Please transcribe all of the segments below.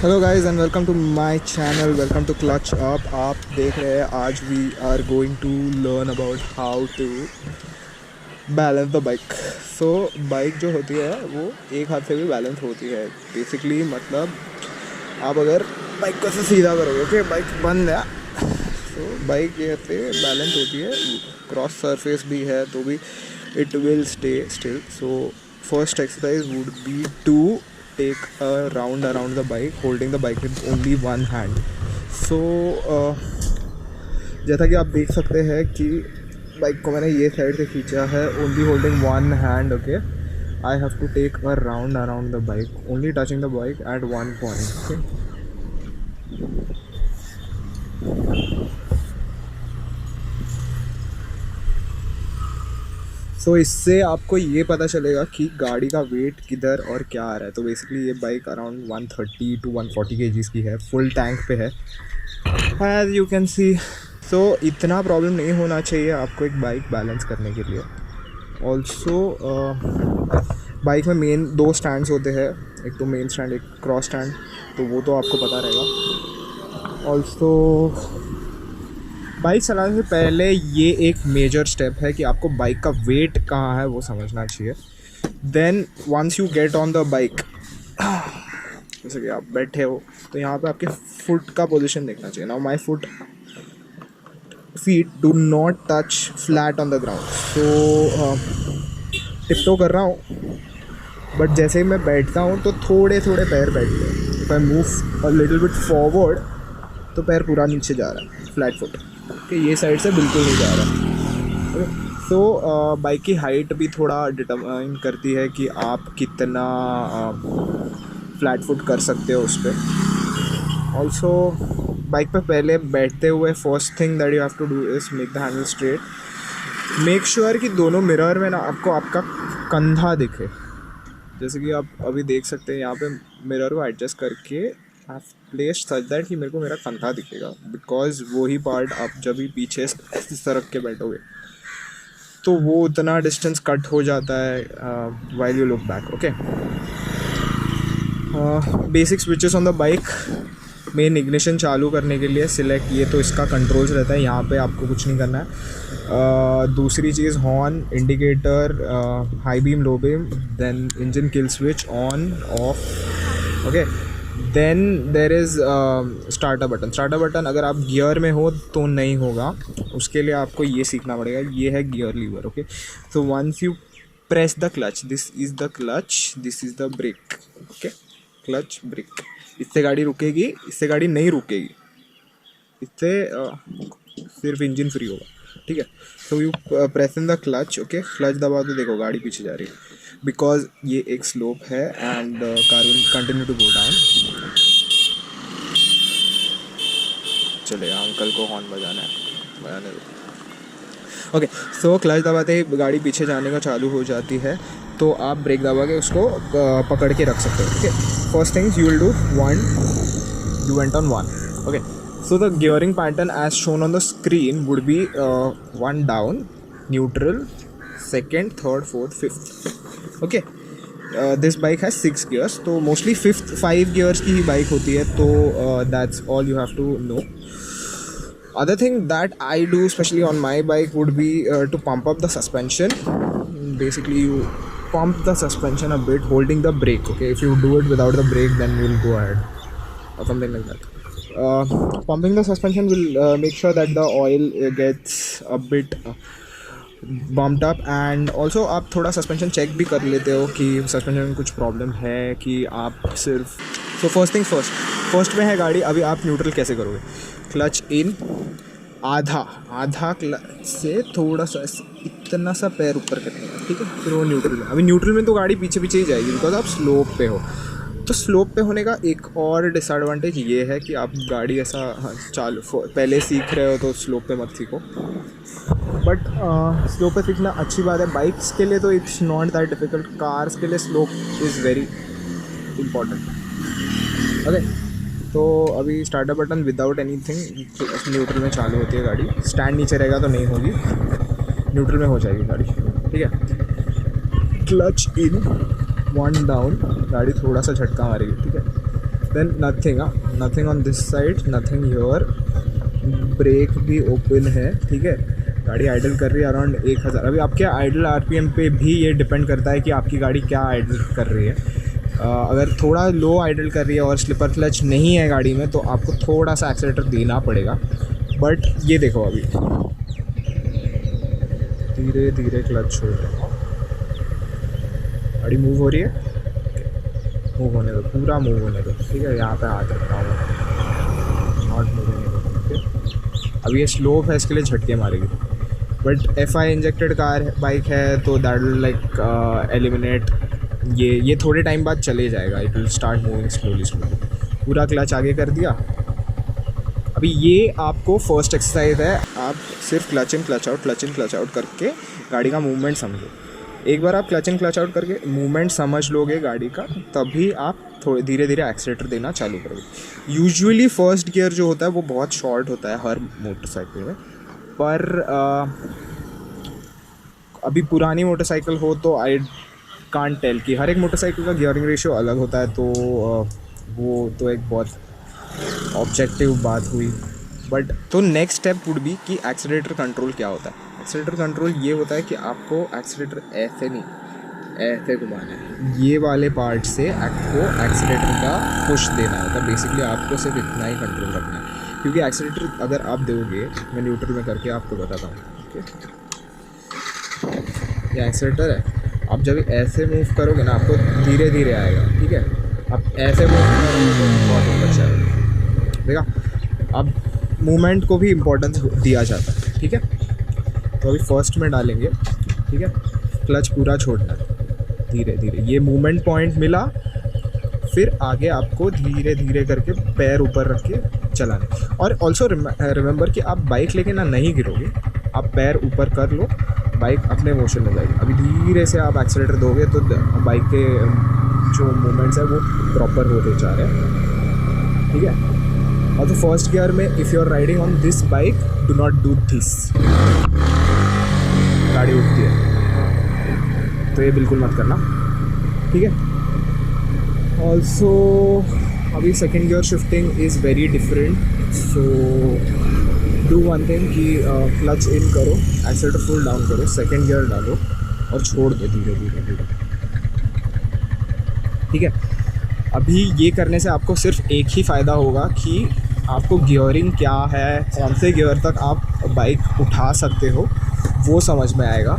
Hello guys and welcome to my channel, welcome to clutch up. आप देख रहे हैं आज we are going to learn about how to balance the bike. So bike जो होती है वो एक हाथ से भी बैलेंस होती है बेसिकली। मतलब आप अगर बाइक को ऐसे सीधा करोगे, ओके, बाइक बंद है, तो बाइक ये से बैलेंस होती है। क्रॉस सरफेस भी है तो भी it will stay still. So first exercise would be to take a round around the bike holding the bike with only one hand. So जैसा कि आप देख सकते हैं कि बाइक को मैंने ये साइड से खींचा है, only holding one hand. Okay, I have to take a round around the bike, only touching the bike at one point. Okay. सो इससे आपको ये पता चलेगा कि गाड़ी का वेट किधर और क्या आ रहा है। तो बेसिकली ये बाइक अराउंड 130 to 140 kgs की है, फुल टैंक पे है एज यू कैन सी। सो इतना प्रॉब्लम नहीं होना चाहिए आपको एक बाइक बैलेंस करने के लिए। ऑल्सो बाइक में मेन दो स्टैंड्स होते हैं, एक तो मेन स्टैंड, एक क्रॉस स्टैंड, तो वो तो आपको पता रहेगा। ऑल्सो बाइक चलाने से पहले ये एक मेजर स्टेप है कि आपको बाइक का वेट कहाँ है वो समझना चाहिए। Then once you get on the bike, जैसे कि आप बैठे हो तो यहाँ पे आपके फुट का पोजीशन देखना चाहिए। Now my feet do not touch flat on the ground. So tiptoe कर रहा हूँ, बट जैसे ही मैं बैठता हूँ तो थोड़े थोड़े पैर बैठते हैं। If I move a little bit forward तो पैर पूरा नीचे जा रहा है, फ्लैट फुट कि ये साइड से बिल्कुल नहीं जा रहा। सो बाइक की हाइट भी थोड़ा डिटरमाइन करती है कि आप कितना फ्लैट फुट कर सकते हो उस पर। ऑल्सो बाइक पे पहले बैठते हुए first thing that you have to do is make the handle straight. Make sure कि दोनों मिरर में ना आपको आपका कंधा दिखे। जैसे कि आप अभी देख सकते हैं यहाँ पे मिरर को एडजस्ट करके प्लेस सच दैट कि मेरे को मेरा कंधा दिखेगा, बिकॉज वही पार्ट आप जब भी पीछे इस तरह के बैठोगे तो वो उतना डिस्टेंस कट हो जाता है while you look back. Okay, basic switches on the bike. Main ignition चालू करने के लिए सिलेक्ट, ये तो इसका कंट्रोल्स रहता है, यहाँ पे आपको कुछ नहीं करना है। दूसरी चीज़ horn, indicator, high beam, low beam, then engine kill switch on off. Okay, then there is starter button. Starter button अगर आप गियर में हो तो नहीं होगा, उसके लिए आपको ये सीखना पड़ेगा। ये है gear lever. Okay, so once you press the clutch, this is the clutch, this is the brake. Okay, clutch brake, इससे गाड़ी रुकेगी, इससे गाड़ी नहीं रुकेगी, इससे सिर्फ इंजन फ्री होगा। ठीक है, so you press in the clutch. Okay, clutch दबा तो देखो गाड़ी पीछे जा रही है, बिकॉज ये एक स्लोप है and car will continue to go down. चलेगा, अंकल को हॉर्न बजाना है, बजाने दो। ओके, सो क्लच दबाते ही गाड़ी पीछे जाने का चालू हो जाती है, तो आप ब्रेक दबा के उसको पकड़ के रख सकते हो। Okay, first things you will do one, you went on one. Okay, so the gearing pattern as shown on the screen would be one down, neutral, second, third, fourth, fifth. Okay, this bike has 6 gears, तो mostly 5 gears की ही bike होती है, तो that's all you have to know. Other thing that I do, especially on my bike, would be to pump up the suspension. Basically, you pump the suspension a bit, holding the brake. Okay, if you do it without the brake, then you'll go ahead or something like that. Pumping the suspension will make sure that the oil gets a bit bumped up, and also आप थोड़ा suspension check भी कर लेते हो कि suspension में कुछ problem है कि आप सिर्फ। सो फर्स्ट थिंग फर्स्ट में है गाड़ी, अभी आप न्यूट्रल कैसे करोगे? क्लच इन, आधा क्लच से थोड़ा सा इतना सा पैर ऊपर करेंगे, ठीक है, फिर वो न्यूट्रल में। अभी न्यूट्रल में तो गाड़ी पीछे पीछे ही जाएगी, बिकॉज आप स्लोप पे हो। तो स्लोप पे होने का एक और डिसएडवांटेज ये है कि आप गाड़ी ऐसा चालू पहले सीख रहे हो तो स्लोप पे मत सीखो, बट स्लोप पे सीखना अच्छी बात है। बाइक्स के लिए तो it's not that difficult, cars के लिए slope is very important. Okay, तो अभी starter button without anything neutral में चालू होती है गाड़ी। स्टैंड नीचे रहेगा तो नहीं होगी, न्यूट्रल में हो जाएगी गाड़ी। ठीक है, क्लच इन, वन डाउन, गाड़ी थोड़ा सा झटका मारेगी। ठीक है, then nothing on this side, nothing here. Brake भी ओपन है, ठीक है। गाड़ी आइडल कर रही है अराउंड 1000। अभी आपके आइडल आरपीएम पे भी ये डिपेंड करता है कि आपकी गाड़ी क्या आइडल कर रही है। अगर थोड़ा लो आइडल कर रही है और स्लिपर क्लच नहीं है गाड़ी में तो आपको थोड़ा सा एक्सीलेटर देना पड़ेगा। बट ये देखो अभी धीरे धीरे क्लच छोड़ रहे हैं, गाड़ी मूव हो रही है, मूव होने दो, पूरा मूव होने दो, ठीक है। यहाँ पे हाथ रखना होगा, नॉट मूविंग। अब ये स्लोप है, इसके लिए झटके मारेगी। But FI injected car bike है तो दैट विल लाइक एलिमिनेट ये थोड़े टाइम बाद चले जाएगा। It will start moving slowly. पूरा क्लच आगे कर दिया। अभी ये आपको फर्स्ट एक्सरसाइज है। आप सिर्फ क्लच इन क्लच आउट करके गाड़ी का मूवमेंट समझो। एक बार आप क्लच इन क्लच आउट करके मूवमेंट समझ लोगे गाड़ी का, तभी आप थोड़े धीरे धीरे एक्सीलेटर देना चालू करोगे। यूजुअली फर्स्ट गियर जो होता है वो बहुत शॉर्ट होता है हर मोटरसाइकिल में, पर अभी पुरानी मोटरसाइकिल हो तो आई कांट टेल कि हर एक मोटरसाइकिल का गियरिंग रेशियो अलग होता है। तो वो तो एक बहुत ऑब्जेक्टिव बात हुई। बट तो नेक्स्ट स्टेप वुड बी कि एक्सीलेटर कंट्रोल क्या होता है। एक्सीलेटर कंट्रोल ये होता है कि आपको एक्सीलेटर ऐसे नहीं, ऐसे घुमाना है। ये वाले पार्ट से आपको एक्सीलेटर का पुश देना होता है। बेसिकली आपको सिर्फ इतना ही कंट्रोल रखना है, क्योंकि एक्सीलेटर अगर आप दोगे, मैं न्यूट्रल में करके आपको बताता हूँ। ओके, ये एक्सीलेटर है। आप जब ऐसे मूव करोगे ना, आपको धीरे धीरे आएगा, ठीक है। आप ऐसे मूव करोगे तो बहुत अच्छा है, देखा। अब मूवमेंट को भी इम्पोर्टेंस दिया जाता है, ठीक है। तो अभी फर्स्ट में डालेंगे, ठीक है। क्लच पूरा छोड़ना है, धीरे धीरे। ये मूवमेंट पॉइंट मिला, फिर आगे आपको धीरे धीरे करके पैर ऊपर रख के चलाने। और ऑल्सो रिमेंबर कि आप बाइक लेके ना नहीं गिरोगे, आप पैर ऊपर कर लो, बाइक अपने मोशन में जाएगी। अभी धीरे से आप एक्सीलेटर दोगे तो बाइक के जो मूवमेंट्स है वो प्रॉपर होते जा रहे हैं, ठीक है। और तो फर्स्ट गियर में if you are riding on this bike, do not do this. गाड़ी उठती है तो ये बिल्कुल मत करना, ठीक है। ऑल्सो अभी second gear shifting is very different. So do one thing कि क्लच इन करो, एक्सीलेटर फुल डाउन करो, सेकेंड गियर डालो और छोड़ दो धीरे धीरे धीरे, ठीक है। अभी ये करने से आपको सिर्फ एक ही फ़ायदा होगा कि आपको गियरिंग क्या है, कौन से गियर तक आप बाइक उठा सकते हो, वो समझ में आएगा।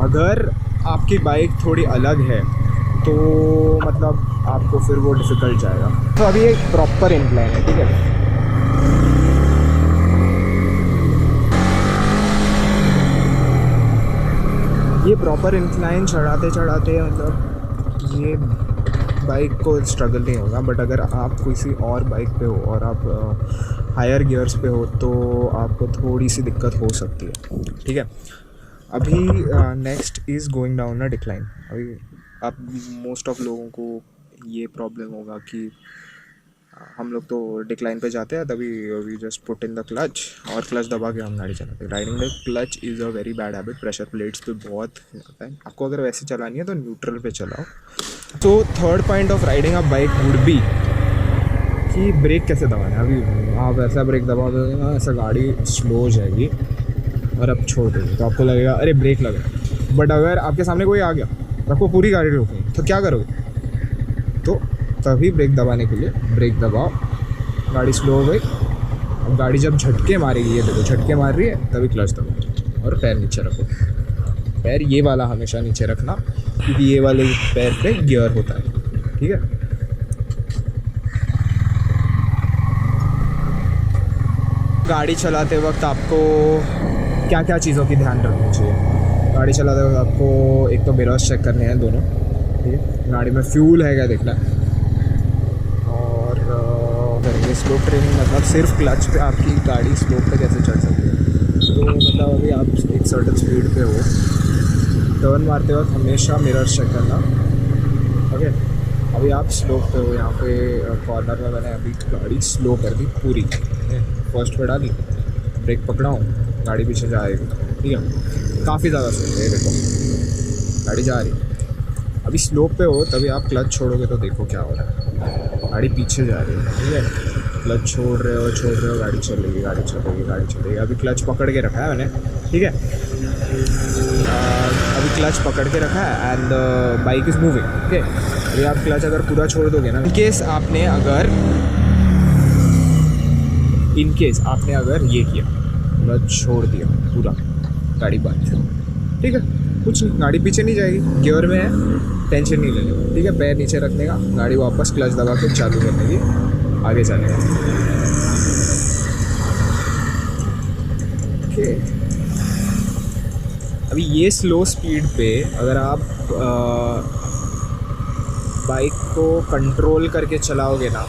अगर आपकी बाइक थोड़ी अलग है तो मतलब आपको फिर वो डिफ़िकल्ट जाएगा। तो अभी एक प्रॉपर इनक्लाइन है, ठीक है। ये प्रॉपर इंक्लाइन चढ़ाते चढ़ाते मतलब ये बाइक को स्ट्रगल नहीं होगा। बट अगर आप किसी और बाइक पे हो और आप हायर गियर्स पे हो तो आपको थोड़ी सी दिक्कत हो सकती है, ठीक है। अभी next is going down a decline. अभी आप मोस्ट ऑफ लोगों को ये प्रॉब्लम होगा कि हम लोग तो डिक्लाइन पे जाते हैं, तभी we just put in the clutch और क्लच दबा के हम गाड़ी चलाते हैं। Riding the clutch is a very bad habit. Pressure plates पे बहुत होता है। आपको अगर वैसे चलानी है तो न्यूट्रल पे चलाओ। तो third point of riding a bike would be कि ब्रेक कैसे दबाना है। अभी आप ऐसा ब्रेक दबा दोगे ना, ऐसा गाड़ी स्लो हो जाएगी और अब छोड़ दोगे तो आपको लगेगा अरे ब्रेक लग रहा है। बट अगर आपके सामने कोई आ गया तो आपको पूरी गाड़ी रोकनी, तो क्या करोगे? तो तभी ब्रेक दबाने के लिए ब्रेक दबाओ, गाड़ी स्लो हो गई। अब गाड़ी जब झटके मारेगी, ये देखो झटके मार रही है, तभी क्लच दबाओ और पैर नीचे रखो। पैर ये वाला हमेशा नीचे रखना, क्योंकि ये वाले पैर पे गियर होता है, ठीक है। गाड़ी चलाते वक्त आपको क्या क्या चीज़ों की ध्यान रखनी चाहिए? गाड़ी चलाते वक्त आपको एक तो मिरर्स चेक करने हैं दोनों, ठीक है। गाड़ी में फ्यूल है क्या देखना है। और करेंगे स्लोप ट्रेनिंग, मतलब सिर्फ क्लच पे आपकी गाड़ी स्लोप पे कैसे चढ़ सकती है। तो मतलब अभी आप एक सर्टेन स्पीड पे हो, टर्न मारते वक्त हमेशा मिरर्स चेक करना, ओके। अभी आप स्लोप पे हो, यहाँ पे कॉर्नर में मैंने अभी गाड़ी स्लो कर दी पूरी, फर्स्ट पे डाली, ब्रेक पकड़ा हूँ, गाड़ी पीछे जाएगी, ठीक है। काफ़ी ज़्यादा स्लो है, देखो गाड़ी जा रही है। अभी स्लोप पे हो तभी आप क्लच छोड़ोगे तो देखो क्या हो रहा है। गाड़ी पीछे जा रही है, ठीक है। क्लच छोड़ रहे हो, गाड़ी चलेगी। अभी क्लच पकड़ के रखा है मैंने, ठीक है। अभी क्लच पकड़ के रखा है and bike is moving, okay. अभी आप क्लच अगर पूरा छोड़ दोगे ना, इन केस आपने अगर ये किया, क्लच छोड़ दिया पूरा, गाड़ी बंद, ठीक है। कुछ नहीं, गाड़ी पीछे नहीं जाएगी, गियर में है, टेंशन नहीं लेने, ठीक है। पैर नीचे रखने का, गाड़ी वापस क्लच दबा के चालू करने की, आगे जाने का, ओके। अभी ये स्लो स्पीड पे अगर आप बाइक को कंट्रोल करके चलाओगे ना,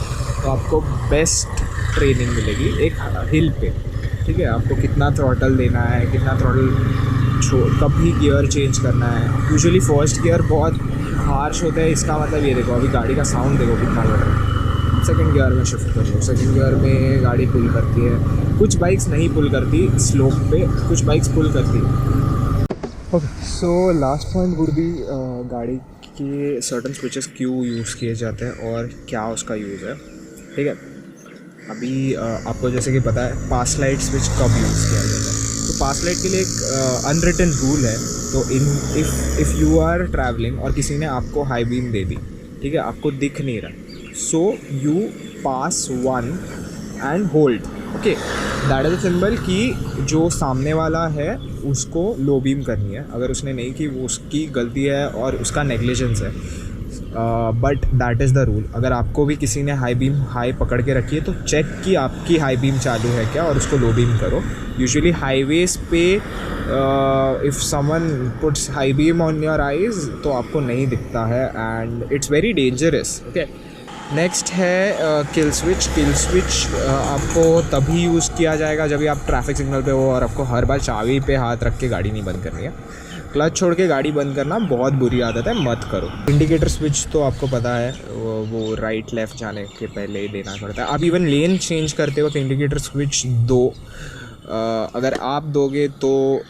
तो आपको बेस्ट ट्रेनिंग मिलेगी एक हिल पे, ठीक है। आपको कितना थ्रॉटल देना है, कितना थ्रॉटल कभी गियर चेंज करना है। यूजुअली फर्स्ट गियर बहुत हार्श होता है, इसका मतलब ये देखो, अभी गाड़ी का साउंड देखो कितना बढ़ रहा है। सेकंड गियर में शिफ्ट कर लो, सेकंड गियर में गाड़ी पुल करती है। कुछ बाइक्स नहीं पुल करती स्लोप पे, कुछ बाइक्स पुल करती है, okay. So last point would be गाड़ी के सर्टन स्विचेस क्यों यूज़ किए जाते हैं और क्या उसका यूज़ है, ठीक है। अभी आपको जैसे कि पता है पास लाइट स्विच कब यूज़ किया जाता है। तो पास लाइट के लिए एक अनरिटन रूल है। तो इफ़ यू आर ट्रैवलिंग और किसी ने आपको हाई बीम दे दी, ठीक है, आपको दिख नहीं रहा, so you pass one and hold, okay. That is a symbol कि जो सामने वाला है उसको लो बीम करनी है। अगर उसने नहीं की, वो उसकी गलती है और उसका नेग्लिजेंस है, but that is the rule. अगर आपको भी किसी ने हाई पकड़ के रखी है, तो चेक कि आपकी हाई बीम चालू है क्या और उसको लो बीम करो। यूजुअली हाईवेज पे if someone puts high beam on your eyes तो आपको नहीं दिखता है and it's very dangerous, okay. Next है किल स्विच। किल स्विच आपको तभी यूज़ किया जाएगा जब भी आप ट्रैफिक सिग्नल पे हो और आपको हर बार चाबी पे हाथ रख के गाड़ी नहीं बंद करनी है। क्लच छोड़ के गाड़ी बंद करना बहुत बुरी आदत है, मत करो। इंडिकेटर स्विच तो आपको पता है, वो राइट लेफ़्ट जाने के पहले ही देना पड़ता है। आप इवन लेन चेंज करते वक्त इंडिकेटर स्विच दो, अगर आप दोगे तो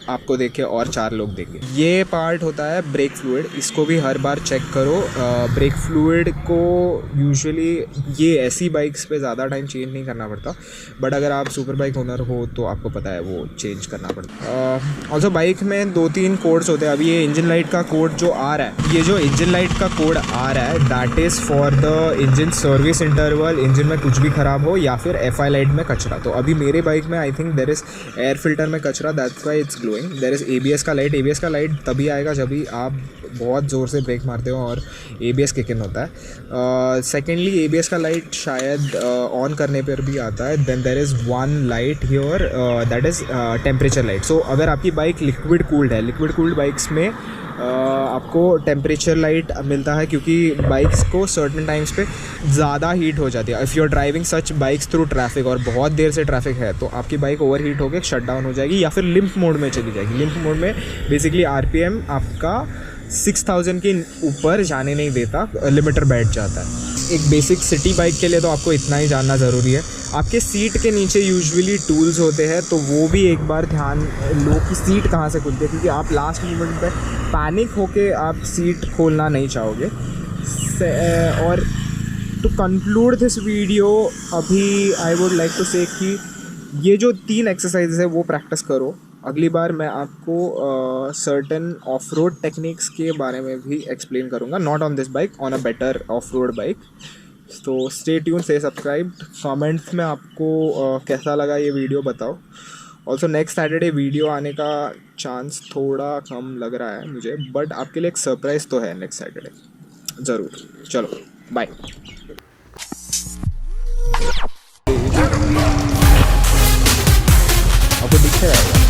आपको देख के और 4 लोग देंगे। ये पार्ट होता है ब्रेक फ्लूइड, इसको भी हर बार चेक करो। ब्रेक फ्लूइड को यूजुअली ये ऐसी बाइक्स पे ज़्यादा टाइम चेंज नहीं करना पड़ता, बट अगर आप सुपर बाइक ओनर हो तो आपको पता है वो चेंज करना पड़ता है। ऑल्सो बाइक में 2-3 कोड्स होते हैं। अभी ये इंजन लाइट का कोड जो आ रहा है, ये जो इंजन लाइट का कोड आ रहा है, that is for the engine service interval, engine में कुछ भी ख़राब हो या फिर FI लाइट में कचरा। तो अभी मेरे बाइक में I think there is air filter में कचरा, that's why it's glowing. There is ABS का लाइट। ABS का लाइट तभी आएगा जब भी आप बहुत ज़ोर से ब्रेक मारते हो और ABS किक इन होता है। सेकेंडली ABS का लाइट शायद ऑन करने पर भी आता है। Then there is one light here, that is temperature light. So अगर आपकी बाइक लिक्विड कूल्ड है, लिक्विड कूल्ड बाइक्स में आपको टेम्परेचर लाइट मिलता है, क्योंकि बाइक्स को सर्टन टाइम्स पे ज़्यादा हीट हो जाती है। If you are driving such bikes through traffic और बहुत देर से ट्रैफिक है, तो आपकी बाइक ओवर हीट होकर शट डाउन हो जाएगी या फिर लिम्प मोड में चली जाएगी। लिम्प मोड में बेसिकली RPM आपका 6000 के ऊपर जाने नहीं देता, लिमिटर बैठ जाता है। एक बेसिक सिटी बाइक के लिए तो आपको इतना ही जानना ज़रूरी है। आपके सीट के नीचे यूजुअली टूल्स होते हैं, तो वो भी एक बार ध्यान लो कि सीट कहाँ से खुलती है, क्योंकि आप लास्ट मोमेंट पे पैनिक होके आप सीट खोलना नहीं चाहोगे। और टू कंक्लूड दिस वीडियो, अभी आई वुड लाइक टू से कि ये जो 3 एक्सरसाइजेस है वो प्रैक्टिस करो। अगली बार मैं आपको सर्टन ऑफ रोड टेक्निक्स के बारे में भी एक्सप्लेन करूँगा, not on this bike, on a better of road bike. तो स्टे ट्यून, से सब्सक्राइब। कमेंट्स में आपको कैसा लगा ये वीडियो बताओ। ऑल्सो नेक्स्ट सैटरडे वीडियो आने का चांस थोड़ा कम लग रहा है मुझे, बट आपके लिए एक सरप्राइज़ तो है नेक्स्ट सैटरडे ज़रूर। चलो बाय। आपको दिख रहा है?